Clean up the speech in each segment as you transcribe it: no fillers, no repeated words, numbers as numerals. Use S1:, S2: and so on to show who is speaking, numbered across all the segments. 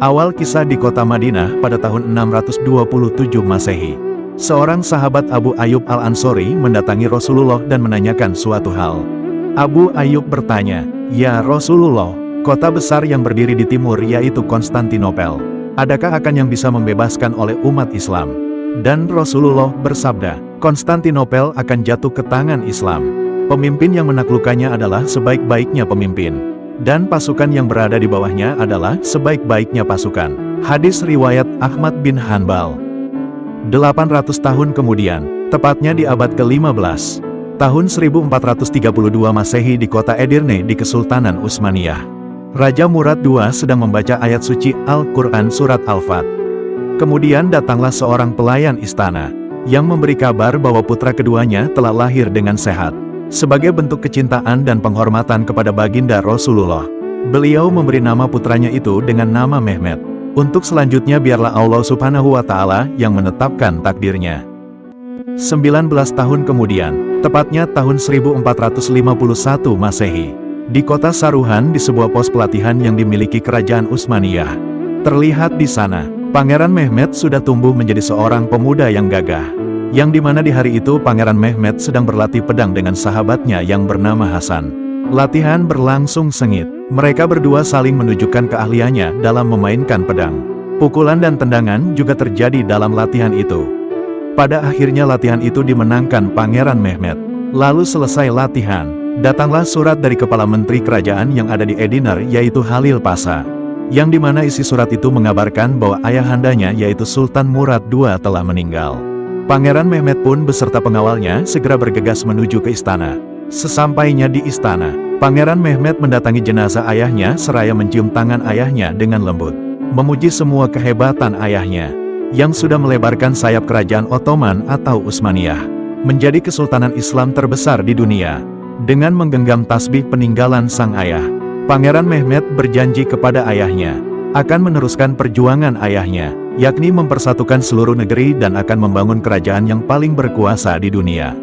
S1: Awal kisah di kota Madinah pada tahun 627 Masehi. Seorang sahabat Abu Ayyub Al-Ansori mendatangi Rasulullah dan menanyakan suatu hal. Abu Ayyub bertanya, "Ya Rasulullah, kota besar yang berdiri di timur yaitu Konstantinopel, adakah akan yang bisa membebaskan oleh umat Islam?" Dan Rasulullah bersabda, "Konstantinopel akan jatuh ke tangan Islam. Pemimpin yang menaklukkannya adalah sebaik-baiknya pemimpin, dan pasukan yang berada di bawahnya adalah sebaik-baiknya pasukan." Hadis riwayat Ahmad bin Hanbal. 800 tahun kemudian, tepatnya di abad ke-15, tahun 1432 Masehi di kota Edirne di Kesultanan Utsmaniyah, Raja Murad II sedang membaca ayat suci Al-Quran Surat Al-Fat. Kemudian datanglah seorang pelayan istana, yang memberi kabar bahwa putra keduanya telah lahir dengan sehat. Sebagai bentuk kecintaan dan penghormatan kepada baginda Rasulullah, beliau memberi nama putranya itu dengan nama Mehmet. Untuk selanjutnya biarlah Allah Subhanahu wa Ta'ala yang menetapkan takdirnya. 19 tahun kemudian, tepatnya tahun 1451 Masehi, di kota Saruhan di sebuah pos pelatihan yang dimiliki kerajaan Utsmaniyah. Terlihat di sana, Pangeran Mehmet sudah tumbuh menjadi seorang pemuda yang gagah, yang dimana di hari itu Pangeran Mehmet sedang berlatih pedang dengan sahabatnya yang bernama Hasan. Latihan berlangsung sengit, mereka berdua saling menunjukkan keahliannya dalam memainkan pedang. Pukulan dan tendangan juga terjadi dalam latihan itu. Pada akhirnya latihan itu dimenangkan Pangeran Mehmet. Lalu selesai latihan, datanglah surat dari Kepala Menteri Kerajaan yang ada di Edirne yaitu Halil Pasha, yang dimana isi surat itu mengabarkan bahwa ayahandanya yaitu Sultan Murad II telah meninggal. Pangeran Mehmet pun beserta pengawalnya segera bergegas menuju ke istana. Sesampainya di istana, Pangeran Mehmet mendatangi jenazah ayahnya seraya mencium tangan ayahnya dengan lembut, memuji semua kehebatan ayahnya, yang sudah melebarkan sayap kerajaan Ottoman atau Utsmaniyah, menjadi kesultanan Islam terbesar di dunia. Dengan menggenggam tasbih peninggalan sang ayah, Pangeran Mehmet berjanji kepada ayahnya, akan meneruskan perjuangan ayahnya, yakni mempersatukan seluruh negeri dan akan membangun kerajaan yang paling berkuasa di dunia.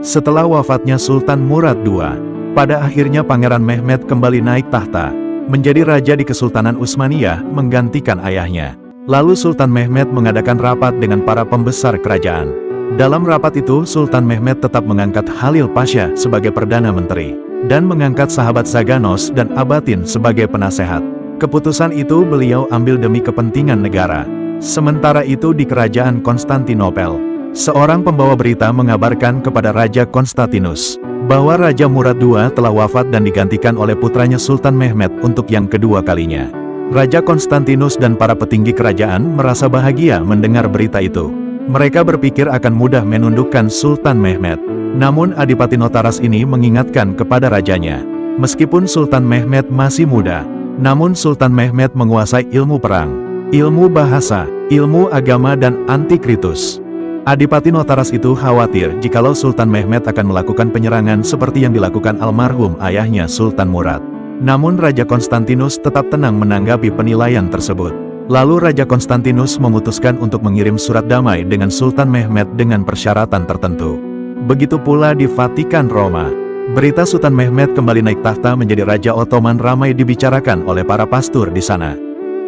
S1: Setelah wafatnya Sultan Murad II, pada akhirnya Pangeran Mehmet kembali naik tahta, menjadi raja di Kesultanan Utsmaniyah menggantikan ayahnya. Lalu Sultan Mehmet mengadakan rapat dengan para pembesar kerajaan. Dalam rapat itu Sultan Mehmet tetap mengangkat Halil Pasha sebagai Perdana Menteri, dan mengangkat sahabat Zaganos dan Abatin sebagai penasehat. Keputusan itu beliau ambil demi kepentingan negara. Sementara itu di kerajaan Konstantinopel, seorang pembawa berita mengabarkan kepada Raja Konstantinus, bahwa Raja Murad II telah wafat dan digantikan oleh putranya Sultan Mehmet untuk yang kedua kalinya. Raja Konstantinus dan para petinggi kerajaan merasa bahagia mendengar berita itu. Mereka berpikir akan mudah menundukkan Sultan Mehmet. Namun Adipati Notaras ini mengingatkan kepada rajanya, meskipun Sultan Mehmet masih muda, namun Sultan Mehmet menguasai ilmu perang, ilmu bahasa, ilmu agama dan antikritus. Adipati Notaras itu khawatir jikalau Sultan Mehmet akan melakukan penyerangan seperti yang dilakukan almarhum ayahnya Sultan Murad. Namun Raja Konstantinus tetap tenang menanggapi penilaian tersebut. Lalu Raja Konstantinus memutuskan untuk mengirim surat damai dengan Sultan Mehmet dengan persyaratan tertentu. Begitu pula di Vatikan Roma. Berita Sultan Mehmet kembali naik tahta menjadi Raja Ottoman ramai dibicarakan oleh para pastor di sana.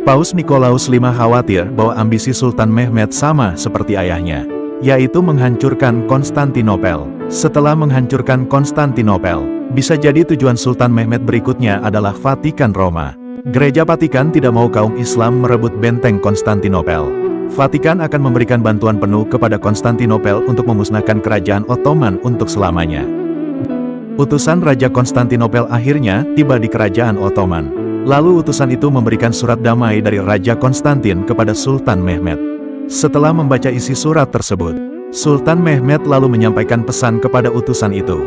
S1: Paus Nikolaus V khawatir bahwa ambisi Sultan Mehmet sama seperti ayahnya, yaitu menghancurkan Konstantinopel. Setelah menghancurkan Konstantinopel, bisa jadi tujuan Sultan Mehmet berikutnya adalah Vatikan Roma. Gereja Vatikan tidak mau kaum Islam merebut benteng Konstantinopel. Vatikan akan memberikan bantuan penuh kepada Konstantinopel untuk memusnahkan kerajaan Ottoman untuk selamanya. Utusan Raja Konstantinopel akhirnya tiba di kerajaan Ottoman. Lalu utusan itu memberikan surat damai dari Raja Konstantin kepada Sultan Mehmet. Setelah membaca isi surat tersebut, Sultan Mehmet lalu menyampaikan pesan kepada utusan itu,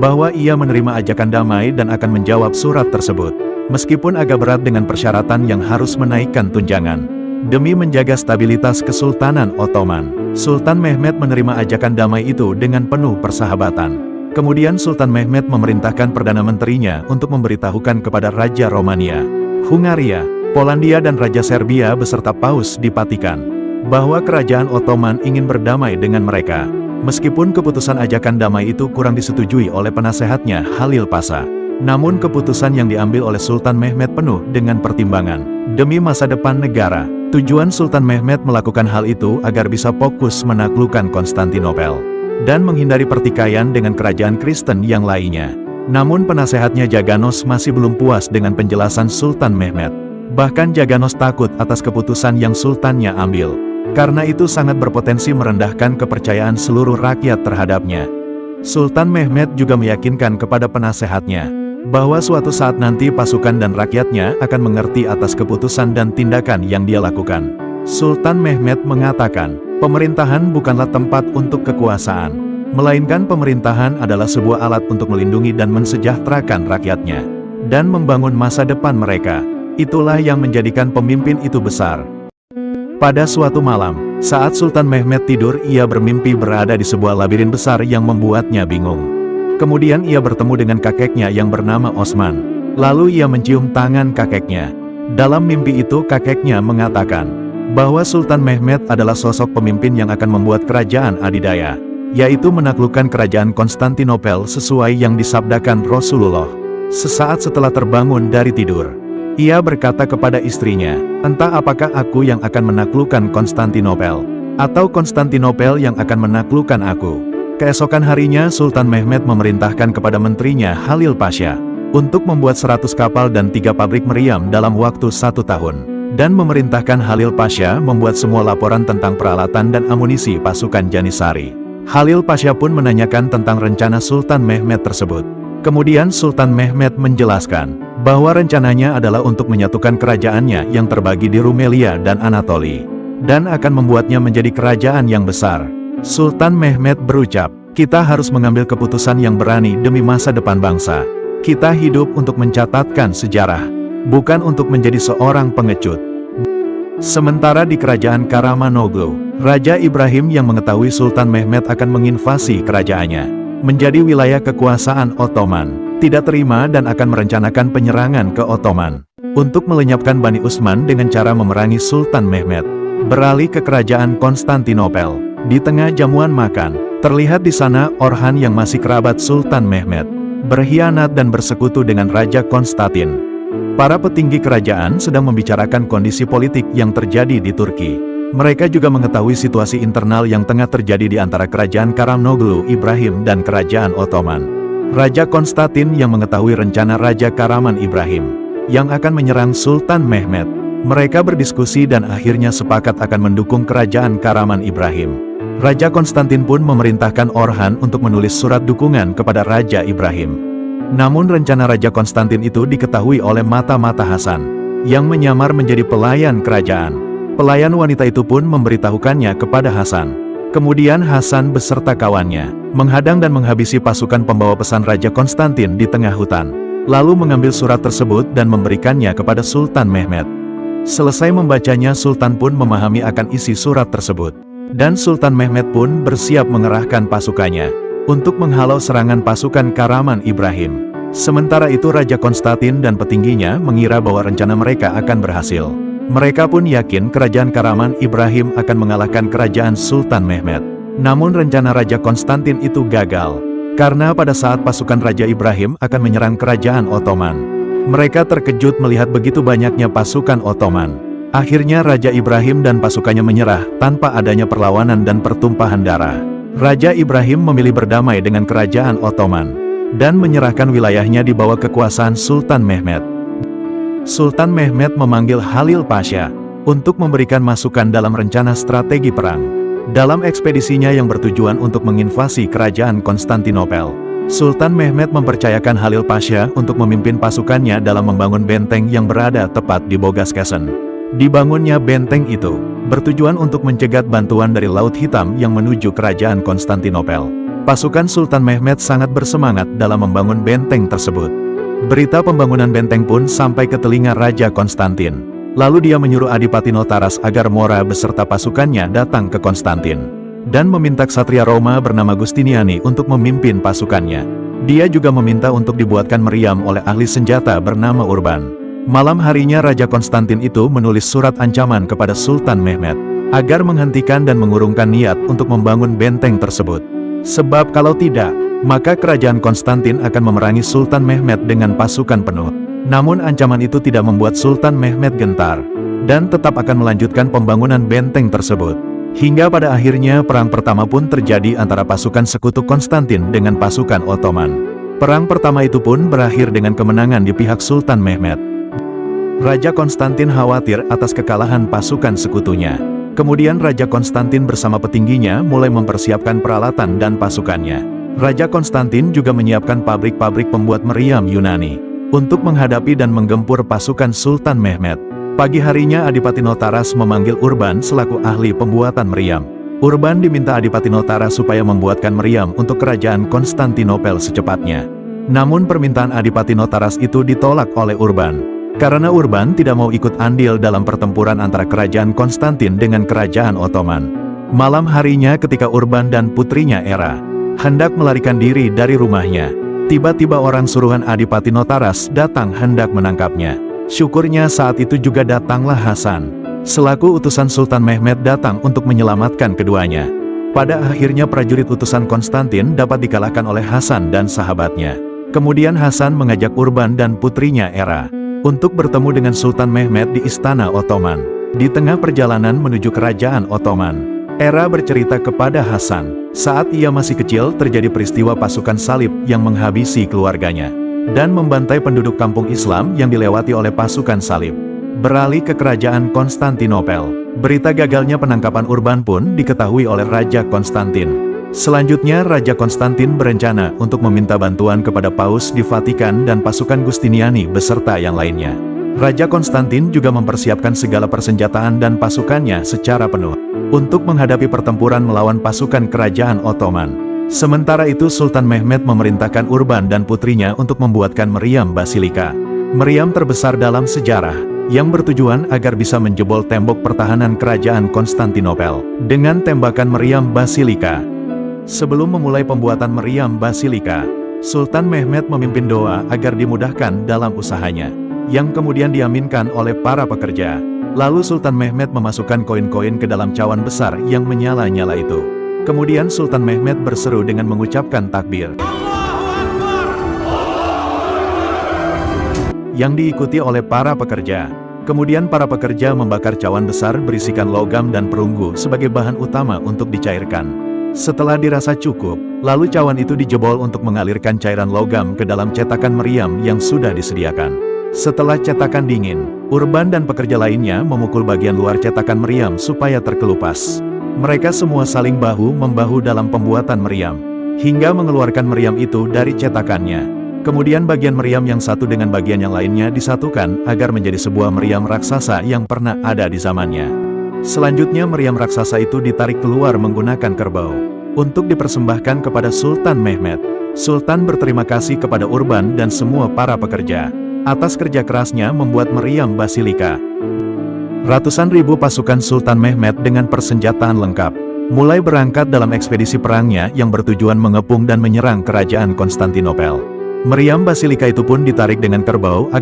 S1: bahwa ia menerima ajakan damai dan akan menjawab surat tersebut, meskipun agak berat dengan persyaratan yang harus menaikkan tunjangan. Demi menjaga stabilitas Kesultanan Ottoman, Sultan Mehmet menerima ajakan damai itu dengan penuh persahabatan. Kemudian Sultan Mehmet memerintahkan Perdana Menterinya untuk memberitahukan kepada Raja Romania, Hungaria, Polandia dan Raja Serbia beserta Paus di Vatikan, bahwa kerajaan Ottoman ingin berdamai dengan mereka. Meskipun keputusan ajakan damai itu kurang disetujui oleh penasehatnya Halil Pasha. Namun keputusan yang diambil oleh Sultan Mehmed penuh dengan pertimbangan. Demi masa depan negara, tujuan Sultan Mehmed melakukan hal itu agar bisa fokus menaklukkan Konstantinopel dan menghindari pertikaian dengan kerajaan Kristen yang lainnya. Namun penasehatnya Jaganos masih belum puas dengan penjelasan Sultan Mehmed. Bahkan Jaganos takut atas keputusan yang sultannya ambil, karena itu sangat berpotensi merendahkan kepercayaan seluruh rakyat terhadapnya. Sultan Mehmed juga meyakinkan kepada penasehatnya bahwa suatu saat nanti pasukan dan rakyatnya akan mengerti atas keputusan dan tindakan yang dia lakukan. Sultan Mehmed mengatakan, pemerintahan bukanlah tempat untuk kekuasaan, melainkan pemerintahan adalah sebuah alat untuk melindungi dan mensejahterakan rakyatnya, dan membangun masa depan mereka. Itulah yang menjadikan pemimpin itu besar. Pada suatu malam, saat Sultan Mehmed tidur, ia bermimpi berada di sebuah labirin besar yang membuatnya bingung. Kemudian ia bertemu dengan kakeknya yang bernama Osman. Lalu ia mencium tangan kakeknya. Dalam mimpi itu kakeknya mengatakan bahwa Sultan Mehmed adalah sosok pemimpin yang akan membuat kerajaan adidaya, yaitu menaklukkan kerajaan Konstantinopel sesuai yang disabdakan Rasulullah. Sesaat setelah terbangun dari tidur, ia berkata kepada istrinya, entah apakah aku yang akan menaklukkan Konstantinopel, atau Konstantinopel yang akan menaklukkan aku. Keesokan harinya Sultan Mehmed memerintahkan kepada menterinya Halil Pasha untuk membuat 100 kapal dan 3 pabrik meriam dalam waktu 1 tahun. Dan memerintahkan Halil Pasha membuat semua laporan tentang peralatan dan amunisi pasukan Janissary. Halil Pasha pun menanyakan tentang rencana Sultan Mehmed tersebut. Kemudian Sultan Mehmed menjelaskan bahwa rencananya adalah untuk menyatukan kerajaannya yang terbagi di Rumelia dan Anatoli, dan akan membuatnya menjadi kerajaan yang besar. Sultan Mehmed berucap, kita harus mengambil keputusan yang berani demi masa depan bangsa. Kita hidup untuk mencatatkan sejarah, bukan untuk menjadi seorang pengecut. Sementara di kerajaan Karamanoglu, Raja Ibrahim yang mengetahui Sultan Mehmed akan menginvasi kerajaannya menjadi wilayah kekuasaan Ottoman, tidak terima dan akan merencanakan penyerangan ke Ottoman untuk melenyapkan Bani Utsman dengan cara memerangi Sultan Mehmed, beralih ke kerajaan Konstantinopel. Di tengah jamuan makan, terlihat di sana Orhan yang masih kerabat Sultan Mehmed, berkhianat dan bersekutu dengan Raja Konstantin. Para petinggi kerajaan sedang membicarakan kondisi politik yang terjadi di Turki. Mereka juga mengetahui situasi internal yang tengah terjadi di antara kerajaan Karamanoglu Ibrahim dan kerajaan Ottoman. Raja Konstantin yang mengetahui rencana Raja Karaman Ibrahim yang akan menyerang Sultan Mehmed. Mereka berdiskusi dan akhirnya sepakat akan mendukung kerajaan Karaman Ibrahim. Raja Konstantin pun memerintahkan Orhan untuk menulis surat dukungan kepada Raja Ibrahim. Namun rencana Raja Konstantin itu diketahui oleh mata-mata Hasan, yang menyamar menjadi pelayan kerajaan. Pelayan wanita itu pun memberitahukannya kepada Hasan. Kemudian Hasan beserta kawannya menghadang dan menghabisi pasukan pembawa pesan Raja Konstantin di tengah hutan, lalu mengambil surat tersebut dan memberikannya kepada Sultan Mehmed. Selesai membacanya, Sultan pun memahami akan isi surat tersebut. Dan Sultan Mehmed pun bersiap mengerahkan pasukannya untuk menghalau serangan pasukan Karaman Ibrahim. Sementara itu Raja Konstantin dan petingginya mengira bahwa rencana mereka akan berhasil. Mereka pun yakin kerajaan Karaman Ibrahim akan mengalahkan kerajaan Sultan Mehmed. Namun rencana Raja Konstantin itu gagal, karena pada saat pasukan Raja Ibrahim akan menyerang kerajaan Ottoman, mereka terkejut melihat begitu banyaknya pasukan Ottoman. Akhirnya Raja Ibrahim dan pasukannya menyerah tanpa adanya perlawanan dan pertumpahan darah. Raja Ibrahim memilih berdamai dengan kerajaan Ottoman dan menyerahkan wilayahnya di bawah kekuasaan Sultan Mehmed. Sultan Mehmed memanggil Halil Pasha untuk memberikan masukan dalam rencana strategi perang. Dalam ekspedisinya yang bertujuan untuk menginvasi kerajaan Konstantinopel, Sultan Mehmed mempercayakan Halil Pasha untuk memimpin pasukannya dalam membangun benteng yang berada tepat di Bogaskesen. Dibangunnya benteng itu bertujuan untuk mencegat bantuan dari Laut Hitam yang menuju kerajaan Konstantinopel. Pasukan Sultan Mehmed sangat bersemangat dalam membangun benteng tersebut. Berita pembangunan benteng pun sampai ke telinga Raja Konstantin. Lalu dia menyuruh Adipati Notaras agar Mora beserta pasukannya datang ke Konstantin dan meminta ksatria Roma bernama Gustiniani untuk memimpin pasukannya. Dia juga meminta untuk dibuatkan meriam oleh ahli senjata bernama Urban. Malam harinya Raja Konstantin itu menulis surat ancaman kepada Sultan Mehmed agar menghentikan dan mengurungkan niat untuk membangun benteng tersebut. Sebab kalau tidak, maka kerajaan Konstantin akan memerangi Sultan Mehmed dengan pasukan penuh. Namun ancaman itu tidak membuat Sultan Mehmed gentar, dan tetap akan melanjutkan pembangunan benteng tersebut. Hingga pada akhirnya perang pertama pun terjadi antara pasukan sekutu Konstantin dengan pasukan Ottoman. Perang pertama itu pun berakhir dengan kemenangan di pihak Sultan Mehmed. Raja Konstantin khawatir atas kekalahan pasukan sekutunya. Kemudian Raja Konstantin bersama petingginya mulai mempersiapkan peralatan dan pasukannya. Raja Konstantin juga menyiapkan pabrik-pabrik pembuat meriam Yunani untuk menghadapi dan menggempur pasukan Sultan Mehmed. Pagi harinya Adipati Notaras memanggil Urban selaku ahli pembuatan meriam. Urban diminta Adipati Notaras supaya membuatkan meriam untuk kerajaan Konstantinopel secepatnya. Namun permintaan Adipati Notaras itu ditolak oleh Urban. Karena Urban tidak mau ikut andil dalam pertempuran antara kerajaan Konstantin dengan kerajaan Ottoman. Malam harinya ketika Urban dan putrinya Era hendak melarikan diri dari rumahnya, tiba-tiba orang suruhan Adipati Notaras datang hendak menangkapnya. Syukurnya saat itu juga datanglah Hasan, selaku utusan Sultan Mehmed datang untuk menyelamatkan keduanya. Pada akhirnya prajurit utusan Konstantin dapat dikalahkan oleh Hasan dan sahabatnya. Kemudian Hasan mengajak Urban dan putrinya Era untuk bertemu dengan Sultan Mehmed di Istana Ottoman. Di tengah perjalanan menuju kerajaan Ottoman, Era bercerita kepada Hasan, saat ia masih kecil terjadi peristiwa pasukan salib yang menghabisi keluarganya dan membantai penduduk kampung Islam yang dilewati oleh pasukan salib. Beralih ke kerajaan Konstantinopel, berita gagalnya penangkapan Urban pun diketahui oleh Raja Konstantin. Selanjutnya Raja Konstantin berencana untuk meminta bantuan kepada Paus di Vatikan dan pasukan Giustiniani beserta yang lainnya. Raja Konstantin juga mempersiapkan segala persenjataan dan pasukannya secara penuh untuk menghadapi pertempuran melawan pasukan kerajaan Ottoman. Sementara itu Sultan Mehmed memerintahkan Urban dan putrinya untuk membuatkan meriam basilika, meriam terbesar dalam sejarah, yang bertujuan agar bisa menjebol tembok pertahanan kerajaan Konstantinopel dengan tembakan meriam basilika. Sebelum memulai pembuatan meriam basilika, Sultan Mehmed memimpin doa agar dimudahkan dalam usahanya, yang kemudian diaminkan oleh para pekerja. Lalu Sultan Mehmed memasukkan koin-koin ke dalam cawan besar yang menyala-nyala itu. Kemudian Sultan Mehmed berseru dengan mengucapkan takbir, yang diikuti oleh para pekerja. Kemudian para pekerja membakar cawan besar berisikan logam dan perunggu sebagai bahan utama untuk dicairkan. Setelah dirasa cukup, lalu cawan itu dijebol untuk mengalirkan cairan logam ke dalam cetakan meriam yang sudah disediakan. Setelah cetakan dingin, Urban dan pekerja lainnya memukul bagian luar cetakan meriam supaya terkelupas. Mereka semua saling bahu-membahu dalam pembuatan meriam, hingga mengeluarkan meriam itu dari cetakannya. Kemudian bagian meriam yang satu dengan bagian yang lainnya disatukan agar menjadi sebuah meriam raksasa yang pernah ada di zamannya. Selanjutnya meriam raksasa itu ditarik keluar menggunakan kerbau untuk dipersembahkan kepada Sultan Mehmed. Sultan berterima kasih kepada Urban dan semua para pekerja atas kerja kerasnya membuat meriam basilika. Ratusan ribu pasukan Sultan Mehmed dengan persenjataan lengkap mulai berangkat dalam ekspedisi perangnya yang bertujuan mengepung dan menyerang kerajaan Konstantinopel. Meriam basilika itu pun ditarik dengan kerbau